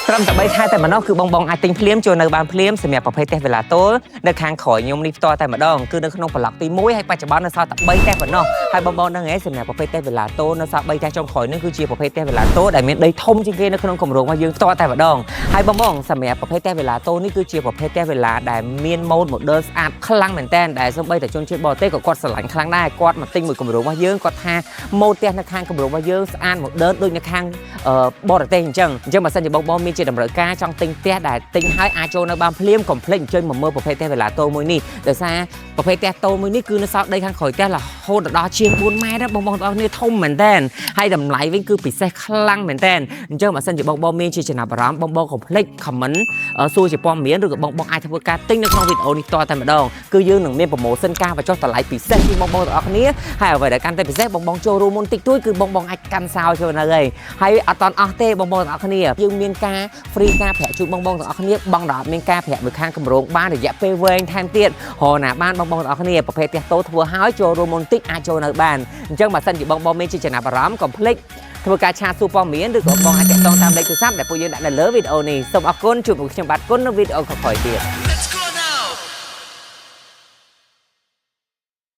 ត្រឹមតែ3ខែតែម្ដងគឺបងអាចទិញភ្លាមចូលនៅបានភ្លាមសម្រាប់ប្រភេទទេវេឡាតូលនៅខាងក្រោយខ្ញុំនេះផ្ទាល់តែម្ដងគឺនៅក្នុងប្លុកទី1ហើយបច្ចុប្បន្ននៅសល់តែ3ទេប៉ុណ្ណោះហើយបងនឹងឯងសម្រាប់ប្រភេទទេវេឡាតូលនៅសល់3ទេចុងក្រោយនេះគឺជាប្រភេទទេវេឡាតូលដែលមានដីធំជាងគេនៅក្នុងគម្រោងរបស់យើងផ្ទាល់តែម្ដងហើយបងសម្រាប់ប្រភេទទេវេឡាតូលនេះគឺជាប្រភេទទេវេឡាដែលមានម៉ូដ model ស្អាតខ្លាំងមែនតើដែលសូម្បីតែជនជាតិបរទេសក៏គាត់ស្រឡាញ់ខ្លាំងដែរគាត់មកទិញមួយគម្រោងរបស់យើងគាត់ថាម៉ូដផ្ទះនៅខាងគម្រោងរបស់យើងស្អាត model ដូចនៅខាងបរទេសអញ្ចឹងបើសិនជាបងមានជាតម្រូវការចង់ទិញផ្ទះដែលទិញហើយអាចចូលនៅបានភ្លាមកុំភ្លេចអញ្ជើញមកមើលប្រភេទទេវេឡាតូលមួយនេះដោយសារប្រភេទផ្ទះតូលមួយនេះគឺនៅសល់ដីខាងក្រោយផ្ទះរហូតដល់ជាង4ម៉ែត្របងប្អូនគ្នាធំមែនតើហើយតម្លៃវិញគឺពិសេសខ្លាំងមែនតើអញ្ចឹងបើសិនជាបងមានជាចំណាប់អារម្មណ៍បងកុំភ្លេច comment សួរជាព័ត៌មានឬក៏បងអាចធ្វើការទិញនៅក្នុងវីដេអូនេះតតែម្ដងគឺយើងនឹងមាន promotion ការបញ្ចុះតម្លៃពិសេសពីបងទាំងអស់គ្នាហើយអ្វីដែលកាន់តែពិសេសបងចូលរួមមុនតិចតួចគឺបងអាចកាន់សោចូលនៅហើយអត់តន់អស់ទេបងទាំងអស់គ្នាយើងមានការ free ការប្រាក់ជូនបងទាំងអស់គ្នាបងដល់មានការប្រាក់មួយខាងគម្រោងបានរយៈពេលវែងថែមទៀតរហណាបានបងទាំងអស់គ្នាប្រភេទផ្ទះតូលធ្វើហើយចូលរួមមុនតិចអាចចូលនៅបានអញ្ចឹងបើសិនជាបងមានជាចំណាប់អារម្មណ៍កុំភ្លេចធ្វើការឆាតសួរព័ត៌មានឬក៏បងអាចតាក់ទងតាមលេខទូរស័ព្ទដែលពួកយើងដាក់នៅលើវីដេអូនេះសូមអរគុណជួបជាមួយខ្ញុំបាទគុណនៅវីដេអូក្រោយទៀត